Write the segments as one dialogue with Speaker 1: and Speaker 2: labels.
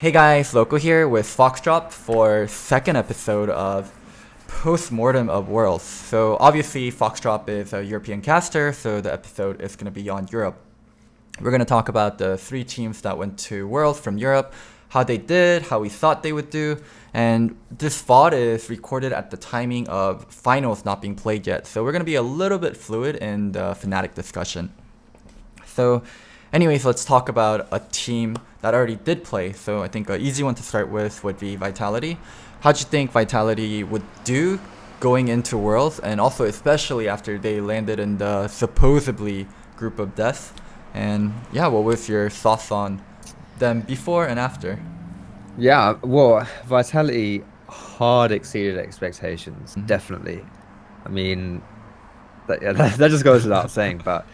Speaker 1: Hey guys, Loco here with Foxdrop for second episode of Postmortem of Worlds. So obviously Foxdrop is a European caster, so the episode is going to be on Europe. We're going to talk about the three teams that went to Worlds from Europe, how they did, how we thought they would do, and this VOD is recorded at the timing of finals not being played yet. So we're going to be a little bit fluid in the Fnatic discussion. So anyways, let's talk about a team that already did play. So I think an easy one to start with would be Vitality. How'd you think Vitality would do going into Worlds, and also especially after they landed in the supposedly group of death? And yeah, what was your thoughts on them before and after?
Speaker 2: Yeah, well, Vitality hard exceeded expectations, definitely. I mean, that just goes without saying, but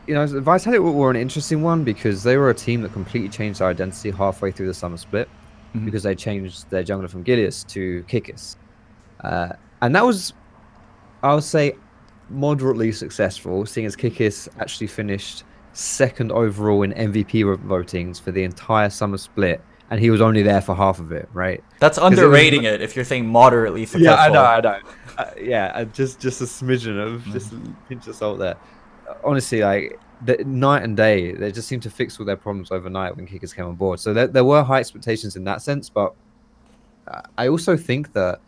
Speaker 2: Vitality were an interesting one because they were a team that completely changed their identity halfway through the summer split
Speaker 1: Mhm.
Speaker 2: because they changed their jungler from Gilius to Kikis. And that was, I would say, moderately successful, seeing as Kikis actually finished second overall in MVP votings for the entire summer split, and he was only there for half of it, right?
Speaker 1: That's
Speaker 2: Because it was,
Speaker 1: underrating it if you're saying moderately
Speaker 2: yeah, I know,
Speaker 1: successful.
Speaker 2: I know. Yeah, just a smidgen of just a pinch of salt there. Honestly, like the night and day, they just seemed to fix all their problems overnight when Kickers came on board. So there were high expectations in that sense, but I also think that,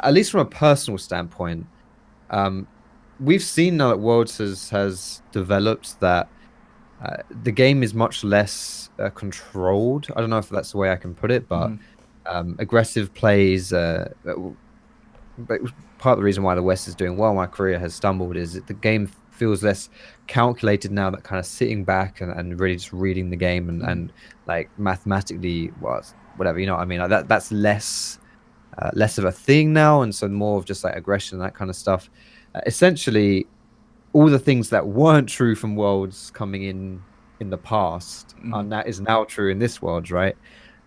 Speaker 2: at least from a personal standpoint, um, we've seen now that Worlds has developed that the game is much less controlled. I don't know if that's the way I can put it, but
Speaker 1: Mhm.
Speaker 2: aggressive plays. But part of the reason why the West is doing well, my career has stumbled, is that the game feels less calculated now. That kind of sitting back and really just reading the game and like mathematically, well, whatever, you know what I mean. Like that's less of a thing now, and so more of just like aggression and that kind of stuff. Essentially, all the things that weren't true from worlds coming in the past are
Speaker 1: Mhm.
Speaker 2: now is now true in this world, right?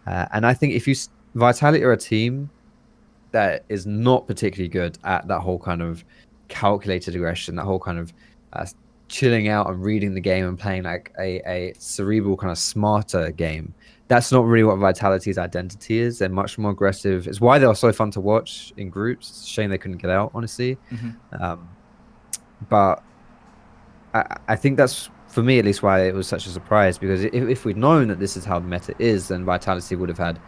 Speaker 2: And I think if Vitality are a team that is not particularly good at that whole kind of calculated aggression, that whole kind of uh, chilling out and reading the game and playing like a cerebral kind of smarter game. That's not really what Vitality's identity is. They're much more aggressive. It's why they are so fun to watch in groups. It's a shame they couldn't get out, honestly.
Speaker 1: Mhm.
Speaker 2: Um, but I think that's, for me at least, why it was such a surprise, because if we'd known that this is how the meta is, then Vitality would have had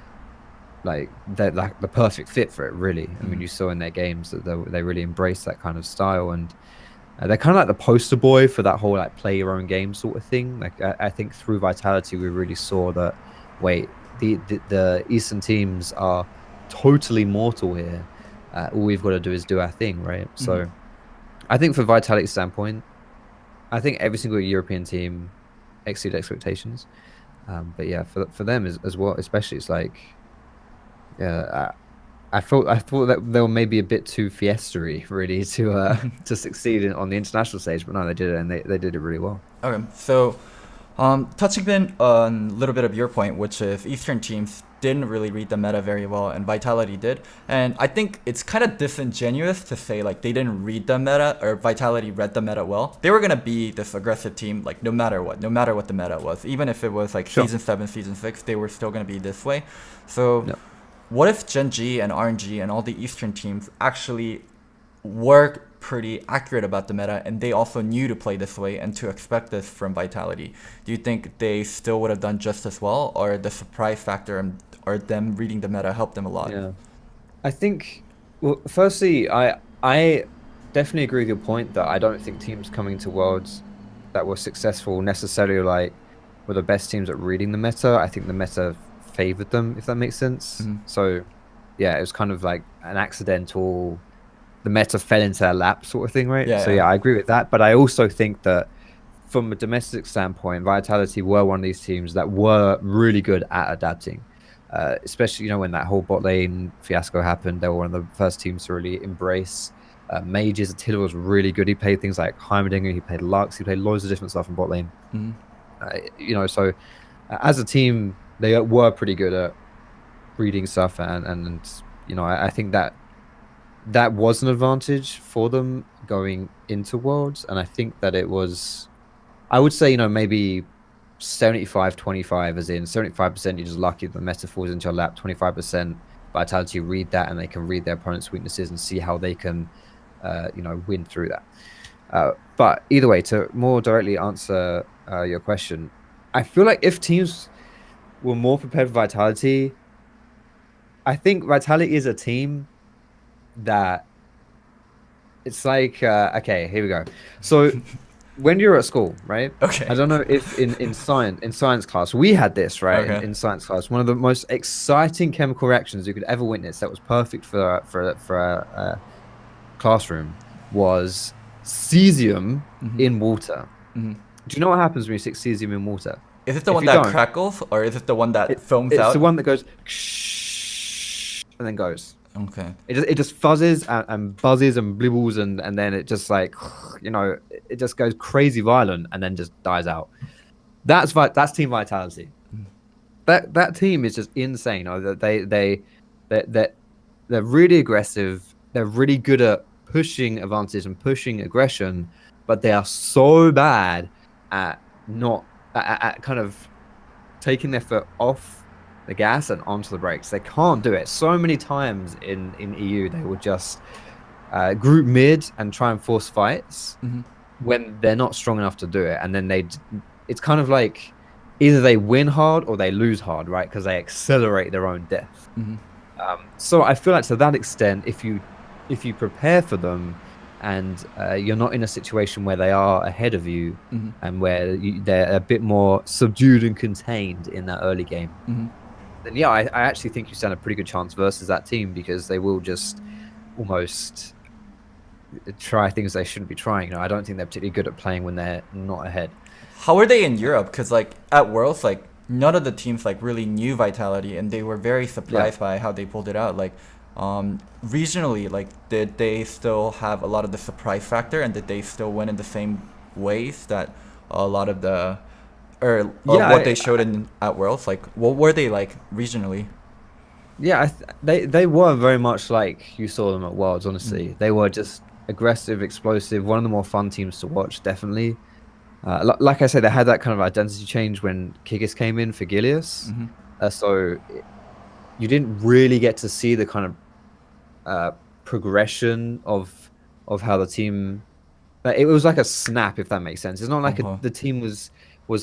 Speaker 2: like the perfect fit for it, really. I mean,
Speaker 1: Mhm.
Speaker 2: you saw in their games that they really embrace that kind of style, and they're kind of like the poster boy for that whole like play your own game sort of thing. Like I think through Vitality we really saw that, wait, the Eastern teams are totally mortal here. All we've got to do is do our thing, right?
Speaker 1: Mhm.
Speaker 2: So I think for Vitality's standpoint, I think every single European team exceeded expectations. But yeah, for them as well, especially, it's like, yeah, I thought that they were maybe a bit too fiestery, really, to succeed on the international stage, but no, they did it, and they did it really well.
Speaker 1: Okay, so touching then on a little bit of your point, which is Eastern teams didn't really read the meta very well, and Vitality did. And I think it's kind of disingenuous to say like they didn't read the meta or Vitality read the meta well. They were gonna be this aggressive team, like no matter what the meta was, even if it was like
Speaker 2: Sure.
Speaker 1: season 7, season 6, they were still gonna be this way. So
Speaker 2: No.
Speaker 1: what if Gen G and RNG and all the Eastern teams actually were pretty accurate about the meta, and they also knew to play this way and to expect this from Vitality? Do you think they still would have done just as well, or the surprise factor or them reading the meta helped them a lot?
Speaker 2: Yeah. I think, well, firstly, I definitely agree with your point that I don't think teams coming to Worlds that were successful necessarily like were the best teams at reading the meta. I think the meta favored them, if that makes sense.
Speaker 1: Mm-hmm.
Speaker 2: So, yeah, it was kind of like an accidental, the meta fell into their lap sort of thing, right?
Speaker 1: Yeah,
Speaker 2: So
Speaker 1: yeah.
Speaker 2: yeah, I agree with that. But I also think that from a domestic standpoint, Vitality were one of these teams that were really good at adapting. Especially, when that whole bot lane fiasco happened, they were one of the first teams to really embrace mages. Attila was really good. He played things like Heimerdinger, he played Lux, he played loads of different stuff in bot lane.
Speaker 1: Mm-hmm.
Speaker 2: So as a team, they were pretty good at reading stuff, and I think that was an advantage for them going into Worlds, and I think that it was, I would say, maybe 75-25, as in 75% you're just lucky the meta falls into your lap, 25% vitality read that and they can read their opponent's weaknesses and see how they can, win through that. But either way, to more directly answer your question, I feel like if teams were more prepared for Vitality, I think Vitality is a team that it's like, okay, here we go. So when you're at school, right?
Speaker 1: Okay.
Speaker 2: I don't know if in science class we had this, right?
Speaker 1: Okay.
Speaker 2: In science class, one of the most exciting chemical reactions you could ever witness that was perfect for a classroom was cesium in water.
Speaker 1: Mm-hmm.
Speaker 2: Do you know what happens when you stick cesium in water?
Speaker 1: Is it the
Speaker 2: If
Speaker 1: one
Speaker 2: you
Speaker 1: that
Speaker 2: don't,
Speaker 1: crackles, or is it the one that foams
Speaker 2: it's the
Speaker 1: out?
Speaker 2: one that goes and then goes.
Speaker 1: Okay.
Speaker 2: It just fuzzes and buzzes and blibbles and then it just like it just goes crazy violent and then just dies out. That's team vitality. That team is just insane. They're really aggressive. They're really good at pushing advantage and pushing aggression, but they are so bad at not at kind of taking their foot off the gas and onto the brakes. They can't do it. So many times in EU, they would just group mid and try and force fights when they're not strong enough to do it. And then it's kind of like either they win hard or they lose hard, right? Because they accelerate their own death. So I feel like to that extent, if you prepare for them and you're not in a situation where they are ahead of you and where they're a bit more subdued and contained in that early game, then yeah, I actually think you stand a pretty good chance versus that team because they will just almost try things they shouldn't be trying. I don't think they're particularly good at playing when they're not ahead.
Speaker 1: How are they in Europe? Because like at Worlds, like none of the teams like really knew Vitality, and they were very surprised by how they pulled it out. Like regionally, like did they still have a lot of the surprise factor, and did they still win in the same ways that a lot of the what they showed at Worlds? Like what were they like regionally?
Speaker 2: Yeah, they were very much like you saw them at Worlds. Honestly, they were just aggressive, explosive. One of the more fun teams to watch, definitely. Like I said, they had that kind of identity change when Kigis came in for Gilius. So you didn't really get to see the kind of progression of how the team. It was like a snap, if that makes sense. It's not like the team was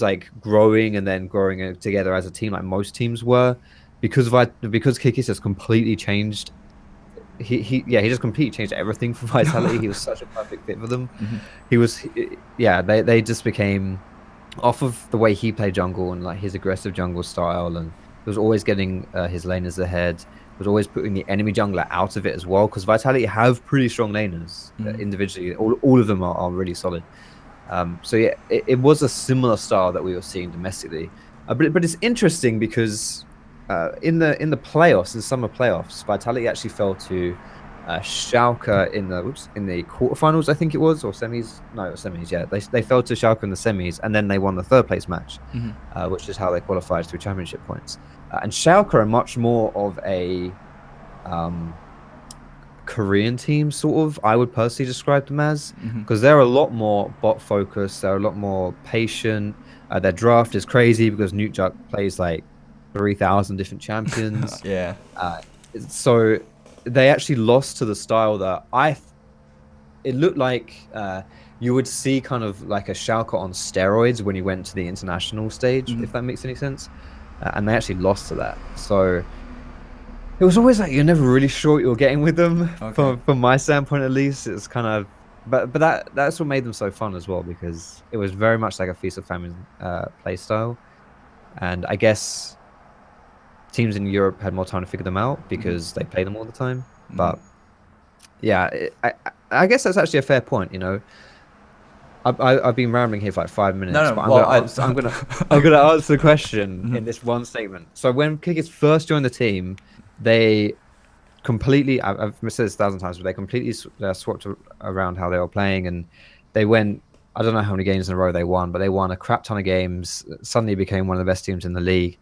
Speaker 2: like growing and then growing together as a team like most teams were, because Kikis has completely changed. He just completely changed everything for Vitality. He was such a perfect fit for them. They just became, off of the way he played jungle and like his aggressive jungle style, and he was always getting his laners ahead, was always putting the enemy jungler out of it as well, because Vitality have pretty strong laners individually. All of them are really solid. So yeah, it was a similar style that we were seeing domestically, but it's interesting because in the playoffs, in summer playoffs, Vitality actually fell to Schalke in the quarterfinals, I think it was, or semis. No, it was semis. Yeah, they fell to Schalke in the semis, and then they won the third place match, which is how they qualified through championship points. And Schalke are much more of a Korean team, sort of. I would personally describe them as, because they're a lot more bot focused. They're a lot more patient. Their draft is crazy because Nukjuk plays like 3,000 different champions. So they actually lost to the style that it looked like you would see kind of like a Schalke on steroids when he went to the international stage, if that makes any sense. And they actually lost to that. So it was always like you're never really sure what you're getting with them. From my standpoint, at least, it's kind of, but that's what made them so fun as well, because it was very much like a Feast of Famine play style. And I guess teams in Europe had more time to figure them out because they play them all the time. But yeah, I guess that's actually a fair point. I've been rambling here for like 5 minutes.
Speaker 1: No,
Speaker 2: but
Speaker 1: well,
Speaker 2: I'm gonna answer the question in this one statement. So when Kikis first joined the team, they completely, I've said this 1,000 times, but they completely swapped around how they were playing, and they went, I don't know how many games in a row they won, but they won a crap ton of games, suddenly became one of the best teams in the league.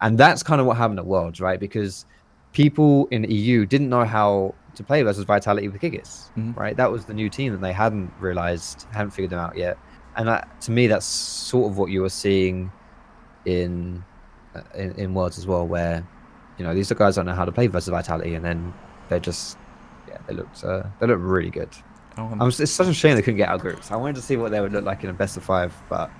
Speaker 2: And that's kind of what happened at Worlds, right? Because people in EU didn't know how to play versus Vitality with Kikis, right? That was the new team that they hadn't figured them out yet. And to me, that's sort of what you were seeing in Worlds as well, where these guys don't know how to play versus Vitality, and then they just they looked really good.
Speaker 1: Oh,
Speaker 2: It's such a shame they couldn't get out groups. I wanted to see what they would look like in a best of 5, but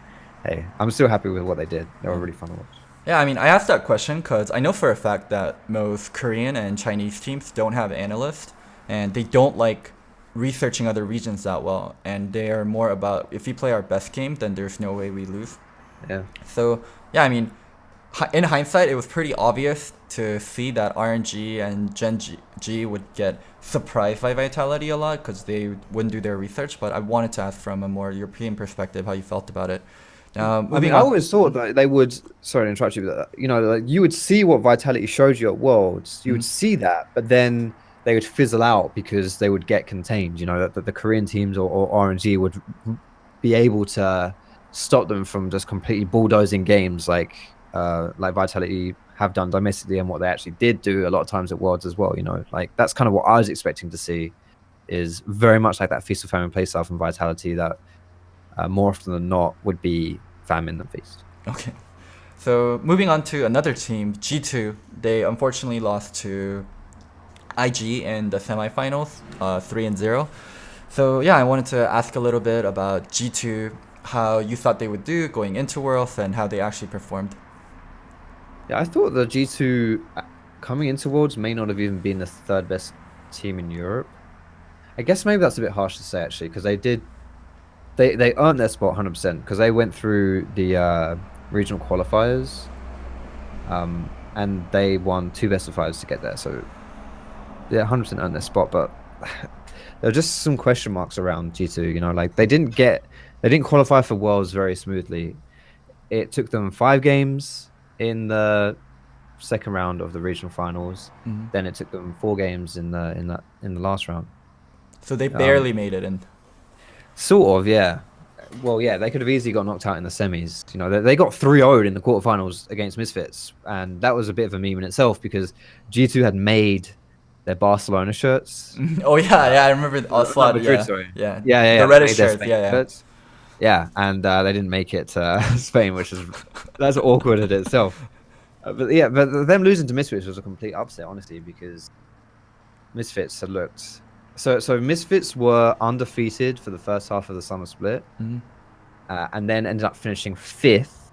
Speaker 2: hey, I'm still happy with what they did. They were really fun to watch.
Speaker 1: yeah, I mean, I asked that question because I know for a fact that most Korean and Chinese teams don't have analysts, and they don't like researching other regions that well, and they are more about if we play our best game, then there's no way we lose.
Speaker 2: Yeah.
Speaker 1: So yeah, I mean, in hindsight, it was pretty obvious to see that RNG and Gen G would get surprised by Vitality a lot because they wouldn't do their research. But I wanted to ask from a more European perspective how you felt about it.
Speaker 2: I
Speaker 1: Moving
Speaker 2: mean, I
Speaker 1: on.
Speaker 2: always thought that they would. Sorry to interrupt you, but like you would see what Vitality showed you at Worlds. You would
Speaker 1: Mhm.
Speaker 2: see that, but then they would fizzle out because they would get contained. That the Korean teams or RNG would be able to stop them from just completely bulldozing games like Vitality have done domestically, and what they actually did do a lot of times at Worlds as well. Like that's kind of what I was expecting to see, is very much like that Feast of Famine playstyle from Vitality that more often than not would be famine than feast.
Speaker 1: Okay. So moving on to another team, G2. They unfortunately lost to IG in the semifinals, 3-0. So yeah, I wanted to ask a little bit about G2, how you thought they would do going into Worlds and how they actually performed.
Speaker 2: Yeah, I thought the G2 coming into Worlds may not have even been the third best team in Europe. I guess maybe that's a bit harsh to say actually, because they earned their spot 100% because they went through the regional qualifiers, and they won 2 best of 5s to get there. So yeah, 100% earned their spot, but there are just some question marks around G2. Like they didn't qualify for Worlds very smoothly. It took them 5 games in the second round of the regional finals.
Speaker 1: Hmm.
Speaker 2: Then it took them 4 games in the last round.
Speaker 1: So they barely made it in.
Speaker 2: Sort of, yeah. Well, yeah, they could have easily got knocked out in the semis. They got 3-0'd in the quarterfinals against Misfits, and that was a bit of a meme in itself because G2 had made their Barcelona shirts.
Speaker 1: Oh yeah, I remember Oslot.
Speaker 2: Madrid,
Speaker 1: Yeah,
Speaker 2: sorry.
Speaker 1: yeah,
Speaker 2: Yeah.
Speaker 1: the
Speaker 2: They
Speaker 1: reddish
Speaker 2: made their
Speaker 1: shirts.
Speaker 2: Spain
Speaker 1: Yeah.
Speaker 2: shirts. Yeah, and they didn't make it to Spain, that's awkward in itself. But them losing to Misfits was a complete upset, honestly, because Misfits had looked. So Misfits were undefeated for the first half of the summer split,
Speaker 1: Hmm.
Speaker 2: and then ended up finishing 5th.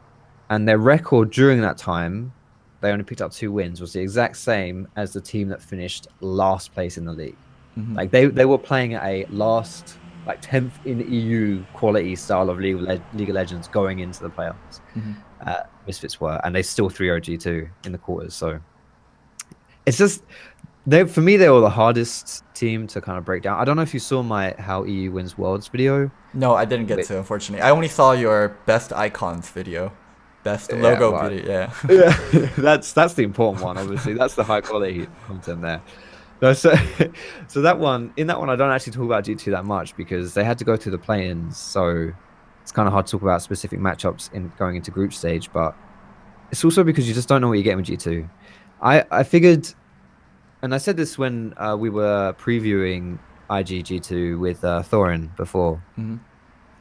Speaker 2: And their record during that time, they only picked up 2 wins, was the exact same as the team that finished last place in the league.
Speaker 1: Hmm.
Speaker 2: Like they were playing at a last, like 10th in EU quality style of League of Legends going into the playoffs.
Speaker 1: Hmm.
Speaker 2: Misfits were, and they still 3-0 G2 in the quarters. So it's just for me they were the hardest team to kind of break down. I don't know if you saw my How EU Wins Worlds video.
Speaker 1: No, I didn't get to, unfortunately. I only saw your best icons video, best logo
Speaker 2: well,
Speaker 1: video. Yeah.
Speaker 2: Yeah, that's the important one. Obviously, that's the high quality content there. No, so that one, I don't actually talk about G2 that much because they had to go through the play-ins, so it's kind of hard to talk about specific matchups in going into group stage. But it's also because you just don't know what you're getting with G2. I figured, and I said this when we were previewing IG-G2 with Thorin before.
Speaker 1: Hmm.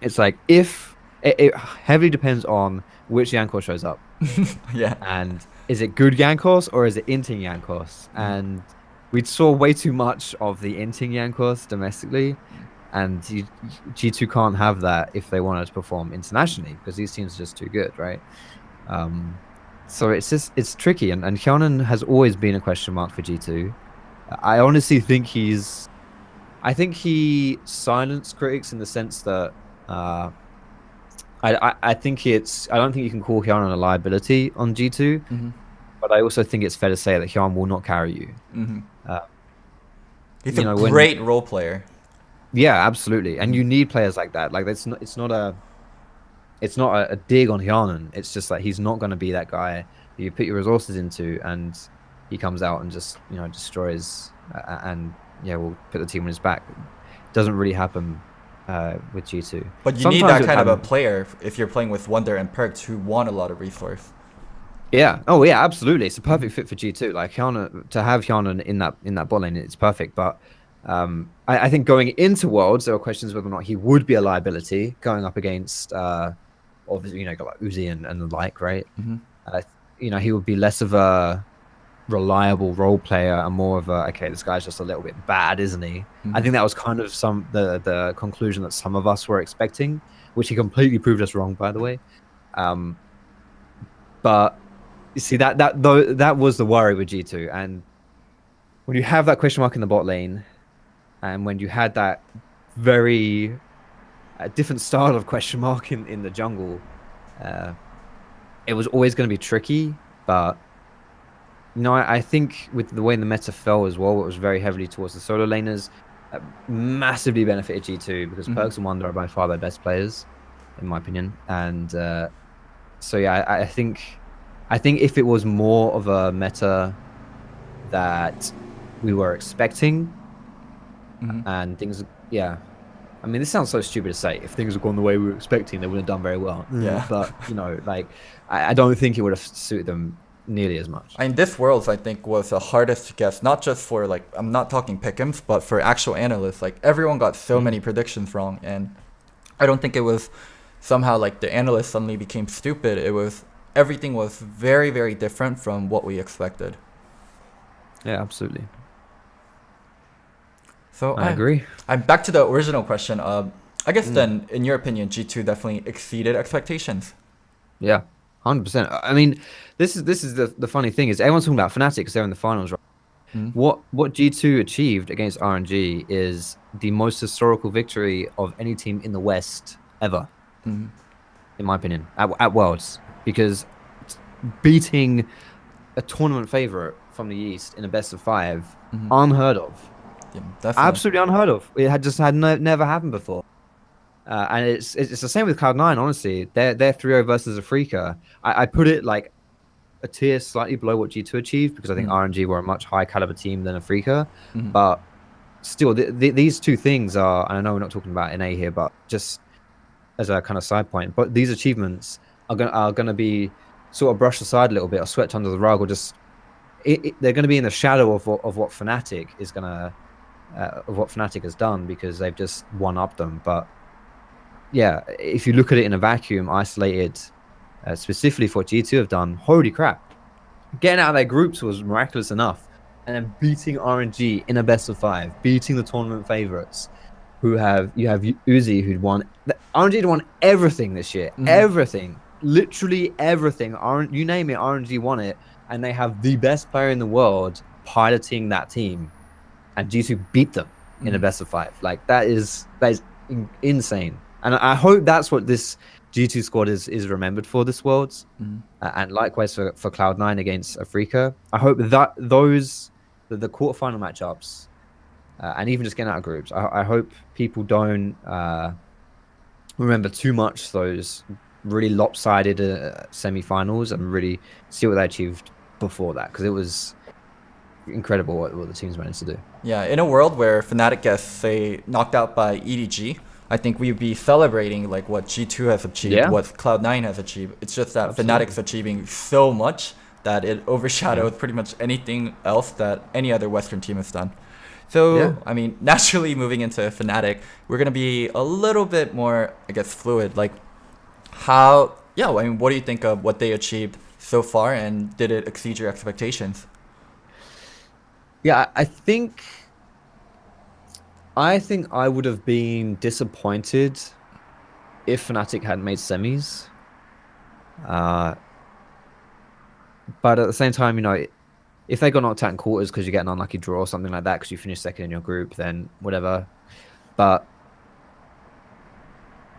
Speaker 2: It's like if it heavily depends on which Yankos shows up.
Speaker 1: Yeah.
Speaker 2: And is it good Yankos or is it Inting Yankos? And we saw way too much of the Inting Yankos domestically, and G2 can't have that if they wanted to perform internationally because these teams are just too good, right? So it's tricky, and Hyonan has always been a question mark for G2. I honestly think he silenced critics in the sense that I don't think you can call Hyonan a liability on G2,
Speaker 1: Hmm.
Speaker 2: but I also think it's fair to say that Hyonan will not carry you.
Speaker 1: Hmm.
Speaker 2: Uh,
Speaker 1: He's a great role player.
Speaker 2: Yeah, absolutely, and you need players like that. Like it's not a dig on Hyonan. It's just like he's not going to be that guy you put your resources into, and he comes out and just destroys, and will put the team on his back. It doesn't really happen with G2.
Speaker 1: But you need that kind of a player if you're playing with Wonder and Perks who want a lot of resource.
Speaker 2: Yeah. Oh, yeah. Absolutely. It's a perfect fit for G2. Like to have Hyonan in that bot lane, it's perfect. But I think going into Worlds, there were questions whether or not he would be a liability going up against obviously, you know, got like Uzi and the like, right?
Speaker 1: Hmm.
Speaker 2: Uh, you know, he would be less of a reliable role player and more of a, okay, this guy's just a little bit bad, isn't he? I
Speaker 1: Hmm.
Speaker 2: think that was kind of the conclusion that some of us were expecting, which he completely proved us wrong, by the way. Um, but you see that was the worry with G2, and when you have that question mark in the bot lane, and when you had that very different style of question mark in the jungle, uh, it was always going to be tricky. But you know, I think with the way the meta fell as well, it was very heavily towards the solo laners. Massively benefited G2 because
Speaker 1: Hmm.
Speaker 2: Perks and Wonder are by far their best players, in my opinion. And so yeah, I think if it was more of a meta that we were expecting
Speaker 1: Hmm.
Speaker 2: and things, yeah. I mean, this sounds so stupid to say. If things had gone the way we were expecting, they would have done very well.
Speaker 1: Yeah.
Speaker 2: But you know, like I don't think it would have suited them nearly as much.
Speaker 1: I mean, this Worlds, I think, was the hardest to guess, not just for, like, I'm not talking pick'ems, but for actual analysts. Like, everyone got so many predictions wrong, and I don't think it was somehow like the analysts suddenly became stupid. It was, everything was very, very different from what we expected.
Speaker 2: Yeah, absolutely.
Speaker 1: So
Speaker 2: I agree.
Speaker 1: I'm back to the original question. I guess
Speaker 2: Mm.
Speaker 1: then, in your opinion, G2 definitely exceeded expectations.
Speaker 2: Yeah, 100%. I mean, this is the funny thing is everyone's talking about Fnatic because they're in the finals, right?
Speaker 1: Mm-hmm.
Speaker 2: What G2 achieved against RNG is the most historical victory of any team in the West ever,
Speaker 1: Mm-hmm.
Speaker 2: in my opinion, at Worlds, because beating a tournament favorite from the East in a best of five,
Speaker 1: Mm-hmm.
Speaker 2: unheard of,
Speaker 1: Yeah, definitely.
Speaker 2: absolutely unheard of. It had just had never happened before. And it's the same with Cloud9. Honestly, they're 3-0 versus Afrika. I put it like a tier slightly below what G2 achieved because I think
Speaker 1: Mm-hmm.
Speaker 2: RNG were a much higher caliber team than Afrika.
Speaker 1: Mm-hmm.
Speaker 2: But still, these two things are, and I know we're not talking about NA here, but just as a kind of side point, but these achievements are gonna be sort of brushed aside a little bit or swept under the rug or just they're going to be in the shadow of what Fnatic is gonna of what Fnatic has done because they've just one up them. But yeah, if you look at it in a vacuum, isolated, specifically for what G2 have done, holy crap. Getting out of their groups was miraculous enough. And then beating RNG in a best of five, beating the tournament favorites, who have you have Uzi who'd won. RNG had won everything this year,
Speaker 1: Mm-hmm.
Speaker 2: everything, literally everything. You name it, RNG won it, and they have the best player in the world piloting that team, and G2 beat them in a
Speaker 1: Mm-hmm.
Speaker 2: best of five. Like that is insane, and I hope that's what this G2 squad is remembered for this Worlds,
Speaker 1: Mm-hmm.
Speaker 2: and likewise for Cloud9 against Afrika. I hope that the quarterfinal matchups, and even just getting out of groups, I hope people don't remember too much those really lopsided semi-finals and really see what they achieved before that because it was incredible what the teams managed to do.
Speaker 1: Yeah, in a world where Fnatic gets, say, knocked out by EDG, I think we'd be celebrating like what G2 has achieved,
Speaker 2: Yeah,
Speaker 1: what Cloud9 has achieved. It's just that
Speaker 2: absolutely.
Speaker 1: Fnatic's achieving so much that it
Speaker 2: Yeah,
Speaker 1: overshadows pretty much anything else that any other Western team has done.
Speaker 2: yeah,
Speaker 1: So, I mean, naturally moving into Fnatic, we're going to be a little bit more, I guess, fluid. Like, how, yeah, I mean, what do you think of what they achieved so far, and did it exceed your expectations?
Speaker 2: yeah. I think I would have been disappointed if Fnatic hadn't made semis. Uh, but at the same time, you know, if they got knocked out in quarters because you get an unlucky draw or something like that because you finish second in your group, then whatever. But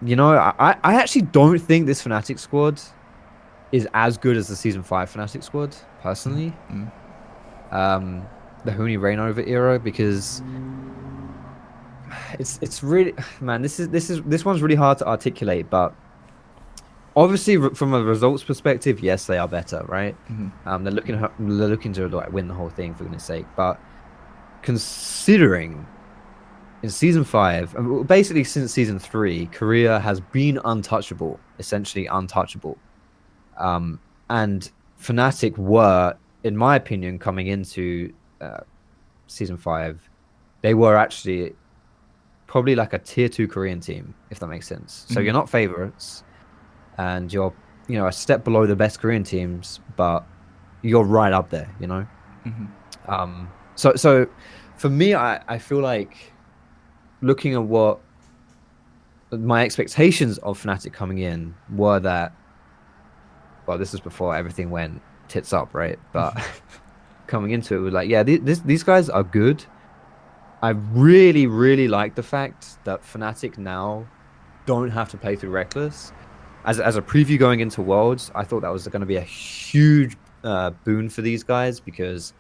Speaker 2: you know, I actually don't think this Fnatic squad is as good as the season 5 Fnatic squad personally.
Speaker 1: Mm.
Speaker 2: The Huni Reignover era because it's really, man, this one's really hard to articulate, but obviously from a results perspective, yes, they are better, right?
Speaker 1: Mm-hmm.
Speaker 2: They're looking to like win the whole thing for goodness sake, but considering in season 5, basically since season 3, Korea has been untouchable, essentially untouchable. Um, and Fnatic were, in my opinion, coming into season 5, they were actually probably like a tier 2 Korean team, if that makes sense. So
Speaker 1: Mm-hmm.
Speaker 2: you're not favorites. and you're, a step below the best Korean teams, but you're right up there, So for me, I feel like looking at what my expectations of Fnatic coming in were that, well, this was before everything went tits up, right? But coming into it, we're like, yeah, these guys are good. I really, really like the fact that Fnatic now don't have to play through Reckless. As a preview going into Worlds, I thought that was going to be a huge boon for these guys, because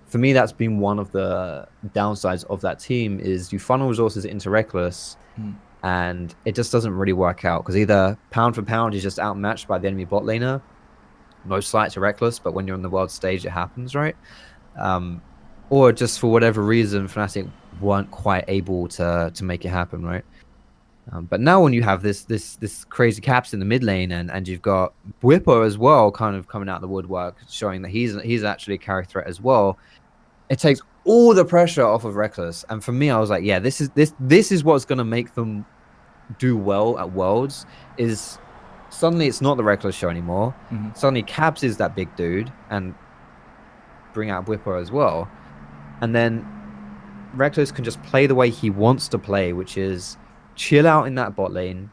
Speaker 2: for me, that's been one of the downsides of that team is you funnel resources into Reckless and it just doesn't really work out, because either pound for pound is just outmatched by the enemy bot laner. No slight to Reckless, but when you're on the world stage, it happens, right? Or just for whatever reason, Fnatic weren't quite able to make it happen, right? But now when you have this crazy caps in the mid lane, and you've got Whipper as well, kind of coming out of the woodwork, showing that he's actually a carry threat as well, it takes all the pressure off of Reckless. And for me, I was like, yeah, this is what's gonna make them do well at Worlds. Is suddenly it's not the Reckless show anymore. Suddenly Caps is that big dude, and bring out Whipper as well. And then Reckless can just play the way he wants to play, which is chill out in that bot lane,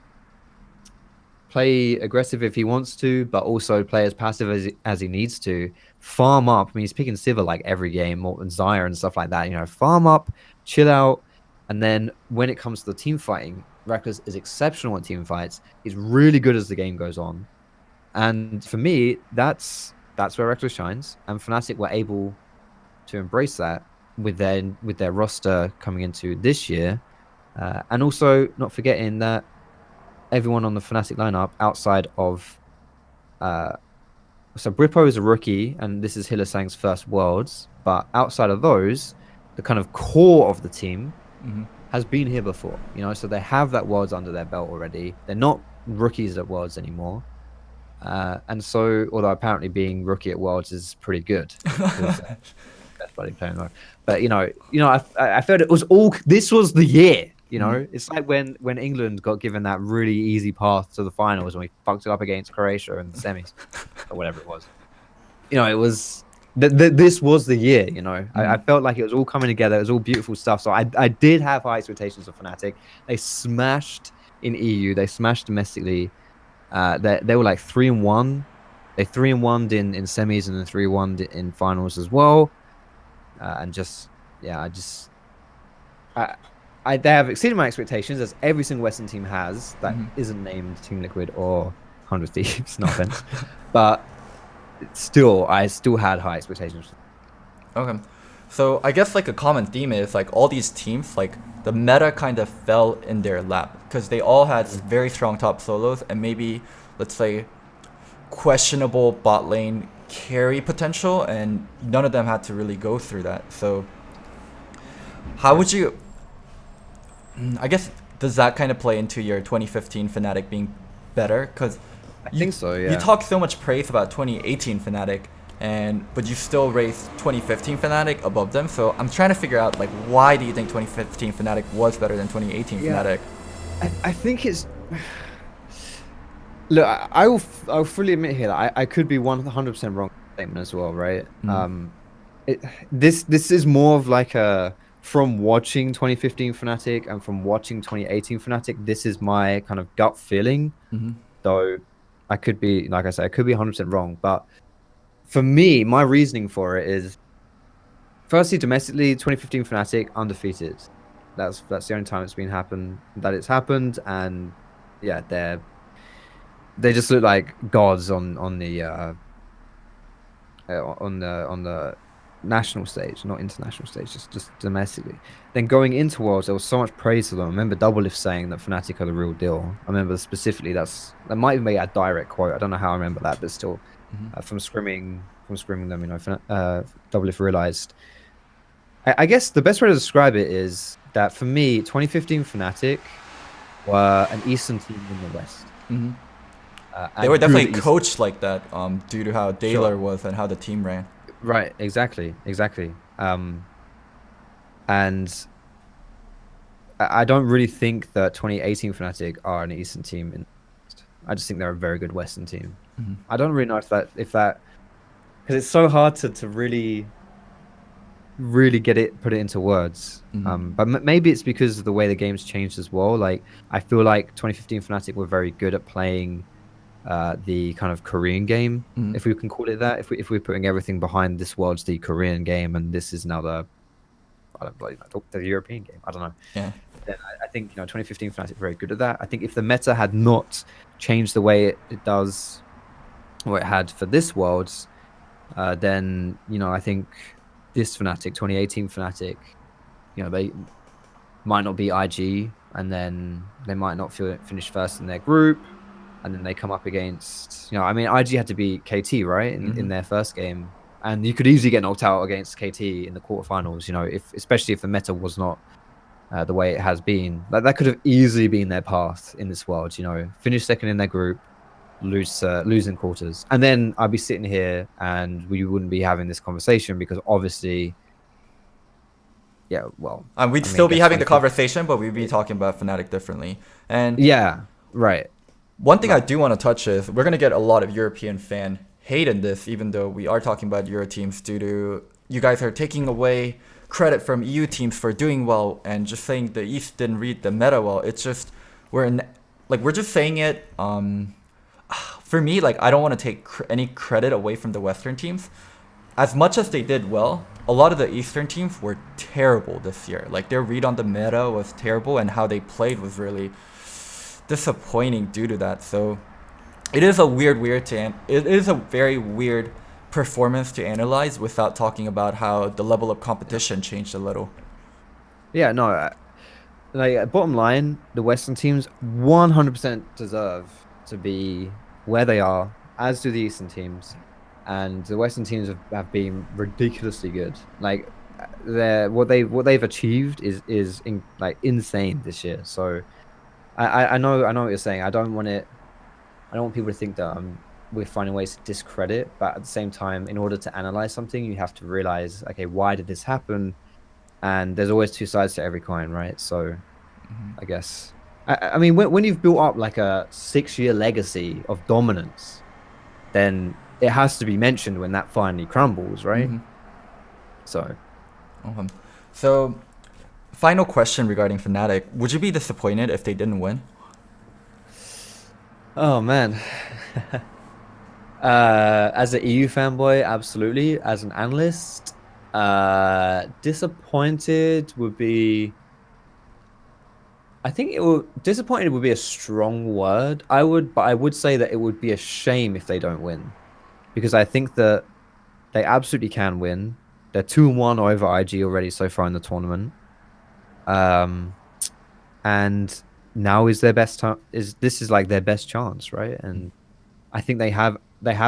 Speaker 2: play aggressive if he wants to, but also play as passive as he needs to. Farm up. I mean, he's picking Sivir like every game, or Zyre and stuff like that. Farm up, chill out, and then when it comes to the team fighting, Reckless is exceptional at team fights. He's really good as the game goes on, and for me, that's where Reckless shines. And Fnatic were able to embrace that with their roster coming into this year, and also not forgetting that everyone on the Fnatic lineup outside of so Brippo is a rookie, and this is Hylissang's first Worlds, but outside of those, the kind of core of the team has been here before, so they have that Worlds under their belt already. They're not rookies at Worlds anymore. And so, although apparently being rookie at Worlds is pretty good, best buddy playing, but I felt it was all. This was the year. It's like when England got given that really easy path to the finals when we fucked it up against Croatia in the semis or whatever it was. It was this was the year. I felt like it was all coming together. It was all beautiful stuff. So I did have high expectations of Fnatic. They smashed in EU. They smashed domestically. They were like 3-1. They 3-1 in semis, and then 3-1 in finals as well. And just they have exceeded my expectations, as every single Western team has that isn't named Team Liquid or 100 Thieves. No offense, but I still had high expectations.
Speaker 1: Okay, so I guess like a common theme is like all these teams, like the meta kind of fell in their lap because they all had very strong top solos and maybe, let's say, questionable bot lane carry potential, and none of them had to really go through that. So how would you, I guess, does that kind of play into your 2015 Fnatic being better? Because
Speaker 2: I think so, yeah.
Speaker 1: You talk so much praise about 2018 Fnatic, but you still raise 2015 Fnatic above them. So I'm trying to figure out, like, why do you think 2015 Fnatic was better than 2018 Fnatic?
Speaker 2: I think it's... Look, I'll fully admit here that I could be 100% wrong statement as well, right? This is more of like a... From watching 2015 Fnatic and from watching 2018 Fnatic, this is my kind of gut feeling. Though I could be, like I said, I could be 100% wrong. But for me, my reasoning for it is, firstly, domestically, 2015 Fnatic undefeated. That's the only time it's happened, and yeah, they just look like gods on the national stage, not international stage, just domestically. Then going into Worlds, there was so much praise to them. I remember Doublelift saying that Fnatic are the real deal. I remember specifically that might even be a direct quote. I don't know how I remember that, but still, from scrimming them, Doublelift realized. I guess the best way to describe it is that for me, 2015 Fnatic were an Eastern team in the West.
Speaker 1: They were definitely coached like that, due to how Daler was and how the team ran.
Speaker 2: Right, exactly. And I don't really think that 2018 Fnatic are an Eastern team. I just think they're a very good Western team.
Speaker 1: Mhm.
Speaker 2: I don't really know if that because it's so hard to really put it into words.
Speaker 1: Mhm.
Speaker 2: But maybe it's because of the way the game's changed as well. Like I feel like 2015 Fnatic were very good at playing the kind of Korean game,
Speaker 1: Mhm.
Speaker 2: if we can call it that. If we're putting everything behind this world's the Korean game, and this is now I don't know, the European game. I don't know.
Speaker 1: Yeah.
Speaker 2: Then I think 2015 Fnatic were very good at that. I think if the meta had not changed the way it does, or it had for this world's, then I think this Fnatic, 2018 Fnatic, they might not be IG, and then they might not finish first in their group, and then they come up against, I mean, IG had to beat KT, right, in
Speaker 1: Mhm.
Speaker 2: their first game, and you could easily get knocked out against KT in the quarterfinals. Especially if the meta was not the way it has been, that could have easily been their path in this world. Finish second in their group, losing quarters, and then I'd be sitting here and we wouldn't be having this conversation because obviously, yeah, well,
Speaker 1: We'd
Speaker 2: I mean, I
Speaker 1: still be
Speaker 2: guess
Speaker 1: having the
Speaker 2: 2015.
Speaker 1: conversation, but we'd be talking about Fnatic differently. And
Speaker 2: Yeah, right.
Speaker 1: one thing I
Speaker 2: Like,
Speaker 1: do want to touch is we're gonna get a lot of European fan hate in this, even though we are talking about Euro teams due to you guys are taking away credit from EU teams for doing well and just saying the East didn't read the meta well. It's just we're just saying it. For me, like I don't want to take any credit away from the Western teams. As much as they did well, a lot of the Eastern teams were terrible this year. Like their read on the meta was terrible, and how they played was really disappointing due to that. So it is a it is a very weird performance to analyze without talking about how the level of competition changed a little.
Speaker 2: yeah, no, like bottom line, the Western teams 100% deserve to be where they are, as do the Eastern teams, and the Western teams have been ridiculously good. Like what they've achieved is insane this year. So I know what you're saying. I don't want people to think that we're finding ways to discredit, but at the same time, in order to analyze something, you have to realize, okay, why did this happen? And there's always two sides to every coin, right? So I guess, I mean, when you've built up like a 6-year legacy of dominance, then it has to be mentioned when that finally crumbles, right?
Speaker 1: Hmm.
Speaker 2: So,
Speaker 1: Um, so, final question regarding Fnatic: would you be disappointed if they didn't win?
Speaker 2: oh man. As an EU fanboy, absolutely. As an analyst, disappointed would be. I think disappointed would be a strong word. But I would say that it would be a shame if they don't win, because I think that they absolutely can win. They're 2-1 over IG already so far in the tournament. Um, and now is their best time. This is like their best chance, right? And I think they have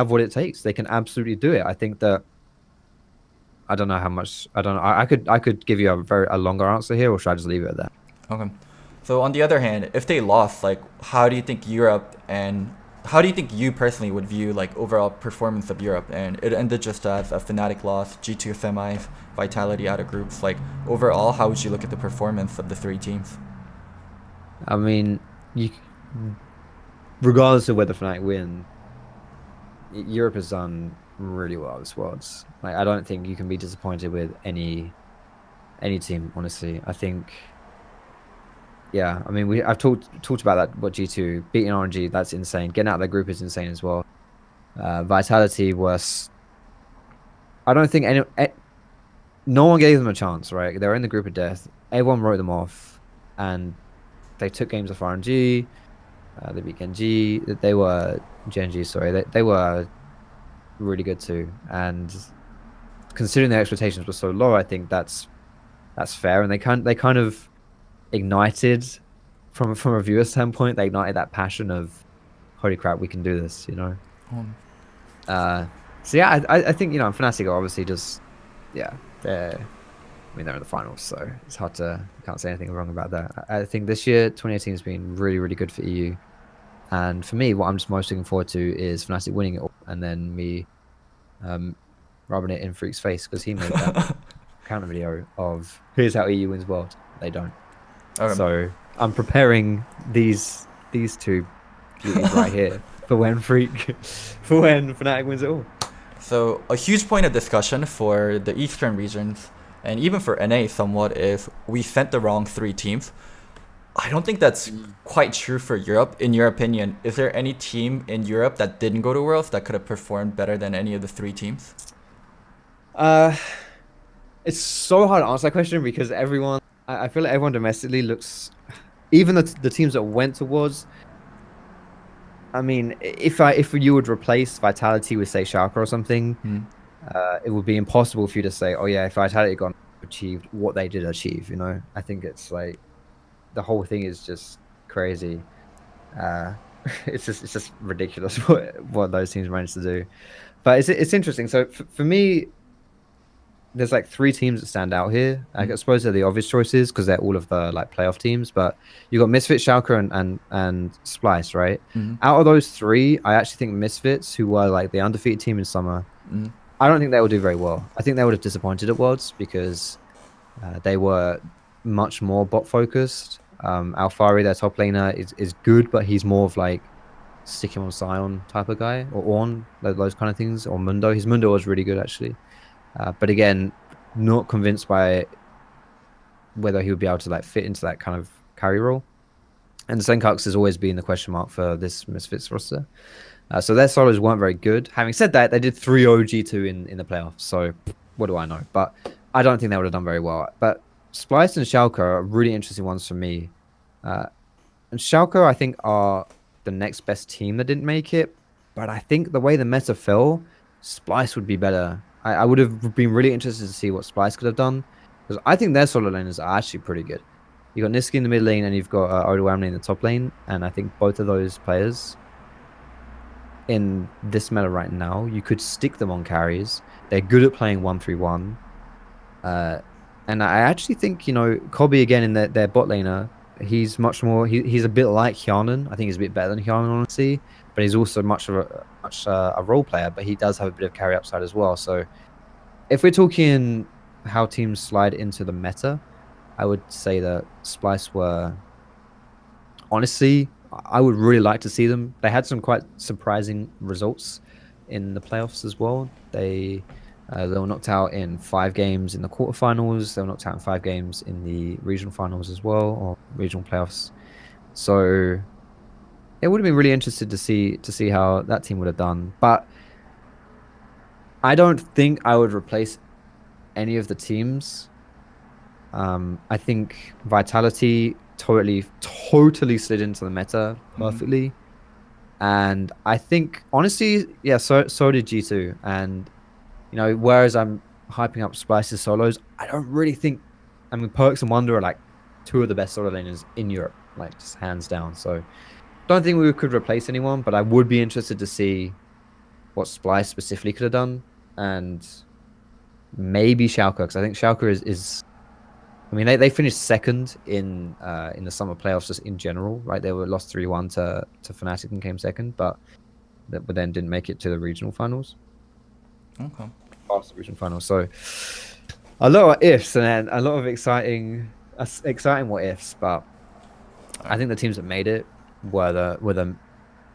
Speaker 2: what it takes. They can absolutely do it. I think that I don't know how much. I don't know. I could give you a longer answer here, or should I just leave it at that?
Speaker 1: Okay. So on the other hand, if they lost, like, how do you think how do you think you personally would view like overall performance of Europe? And it ended just as a Fnatic loss, G2 semis, Vitality out of groups. Like overall, how would you look at the performance of the three teams?
Speaker 2: I mean, you, regardless of whether Fnatic win, Europe has done really well this world. Like, I don't think you can be disappointed with any team. Honestly, I think. Yeah, I mean, I've talked about that. What G2 beating RNG, that's insane. Getting out of their group is insane as well. Vitality was. I don't think no one gave them a chance. Right, they're in the group of death. Everyone wrote them off, and they took games off RNG. They beat Genji. They were Genji. Sorry, they were really good too. And considering their expectations were so low, I think that's fair. And they kind of ignited from a viewer standpoint. They ignited that passion of, holy crap, we can do this.
Speaker 1: Um,
Speaker 2: Uh, so yeah, I think Fnatic are obviously just yeah they're in the finals, so it's hard to can't say anything wrong about that. I think this year 2018 has been really really good for EU, and for me, what I'm just most looking forward to is Fnatic winning it all, and then me rubbing it in Freak's face because he made that counter video of here's how EU wins world. They don't.
Speaker 1: okay.
Speaker 2: So I'm preparing these two beauty's right here for when for when Fnatic wins it all.
Speaker 1: So a huge point of discussion for the Eastern regions, and even for NA somewhat, is we sent the wrong 3 teams. I don't think that's quite true for Europe. In your opinion, is there any team in Europe that didn't go to Worlds that could have performed better than any of the 3 teams?
Speaker 2: It's so hard to answer that question because I feel like everyone domestically looks, even the teams that went towards. I mean, if you would replace Vitality with say Schalke or something, it would be impossible for you to say, oh yeah, if Vitality had gone achieved what they did achieve. You know, I think it's like the whole thing is just crazy. It's just ridiculous what those teams managed to do. But it's interesting. So for me, there's like 3 teams that stand out here. I suppose they're the obvious choices because they're all of the like playoff teams. But you got Misfits, Schalke, and Splice, right? Out of those 3, I actually think Misfits, who were like the undefeated team in summer, I don't think they will do very well. I think they would have disappointed at Worlds because they were much more bot focused. Alfari, their top laner, is good, but he's more of like sticking on Sion type of guy, or Ornn, those kind of things, or Mundo. His Mundo was really good actually. But again, not convinced by whether he would be able to like fit into that kind of carry role. And Senkux has always been the question mark for this Misfits roster. So their solos weren't very good. Having said that, they did 3-0 G2 in the playoffs. So what do I know? But I don't think they would have done very well. But Splice and Schalke are really interesting ones for me. And Schalke, I think, are the next best team that didn't make it. But I think the way the meta fell, Splice would be better. I would have been really interested to see what Splice could have done. Because I think their solo laners are actually pretty good. You've got Niski in the mid lane and you've got Odoamne in the top lane. And I think both of those players in this meta right now, you could stick them on carries. They're good at playing 1-3-1. And I actually think, you know, Kobe again in their bot laner, he's much more, he's a bit like Hjarnan. I think he's a bit better than Hjarnan, honestly. But he's also much a role player, but he does have a bit of carry upside as well. So if we're talking how teams slide into the meta, I would say that Splice were, honestly, I would really like to see them. They had some quite surprising results in the playoffs as well. They were knocked out in 5 games in the quarterfinals. They were knocked out in 5 games in the regional finals as well, or regional playoffs. So it would have been really interested to see how that team would have done. But I don't think I would replace any of the teams. I think Vitality totally slid into the meta perfectly. And I think, honestly, yeah, so did G2. And, you know, whereas I'm hyping up Splice's solos, I don't really think, I mean, Perks and Wonder are like 2 of the best solo laners in Europe, like just hands down. So don't think we could replace anyone, but I would be interested to see what Splice specifically could have done. And maybe Schalke, because I think Schalke is I mean, they finished second in the summer playoffs just in general, right? They were lost 3-1 to Fnatic and came second, but then didn't make it to the regional finals.
Speaker 1: Okay.
Speaker 2: Past the regional finals. So a lot of ifs and a lot of exciting what ifs, but I think the teams that made it were the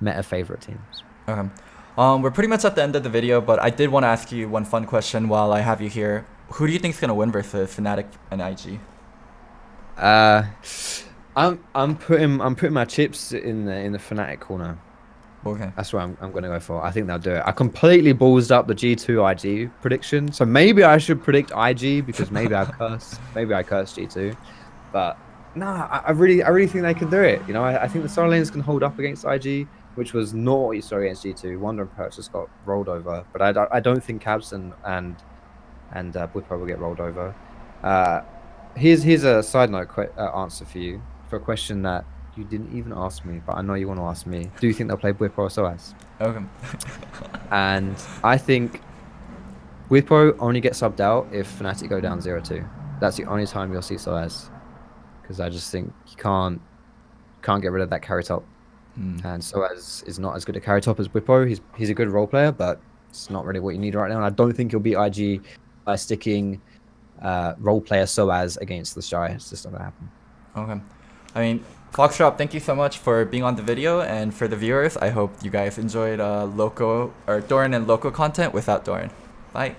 Speaker 2: meta favorite teams.
Speaker 1: Okay. We're pretty much at the end of the video, but I did want to ask you one fun question while I have you here. Who do you think is gonna win versus Fnatic and IG?
Speaker 2: I'm putting my chips in the Fnatic corner.
Speaker 1: Okay.
Speaker 2: That's what I'm gonna go for. I think they'll do it. I completely ballsed up the G2 IG prediction, so maybe I should predict IG because maybe I curse G2, but no, I really think they can do it. You know, I think the solo lanes can hold up against IG, which was not what you saw against G2. Wonder and Perks just got rolled over, but I don't think Cabs and Bwipo will get rolled over. Here's a side note answer for you for a question that you didn't even ask me, but I know you want to ask me. Do you think they'll play Bwipo or Soaz?
Speaker 1: Okay.
Speaker 2: And I think Bwipo only gets subbed out if Fnatic go down 0-2. That's the only time you'll see Soaz, because I just think you can't get rid of that carry top. And Soaz is not as good a carry top as Bwipo. He's a good role player, but it's not really what you need right now. And I don't think he'll beat IG by sticking role player Soaz against the Shy. It's just not gonna happen.
Speaker 1: Okay. I mean, Foxdrop, thank you so much for being on the video, and for the viewers, I hope you guys enjoyed Loco or Doran and Loco content without Doran. Bye.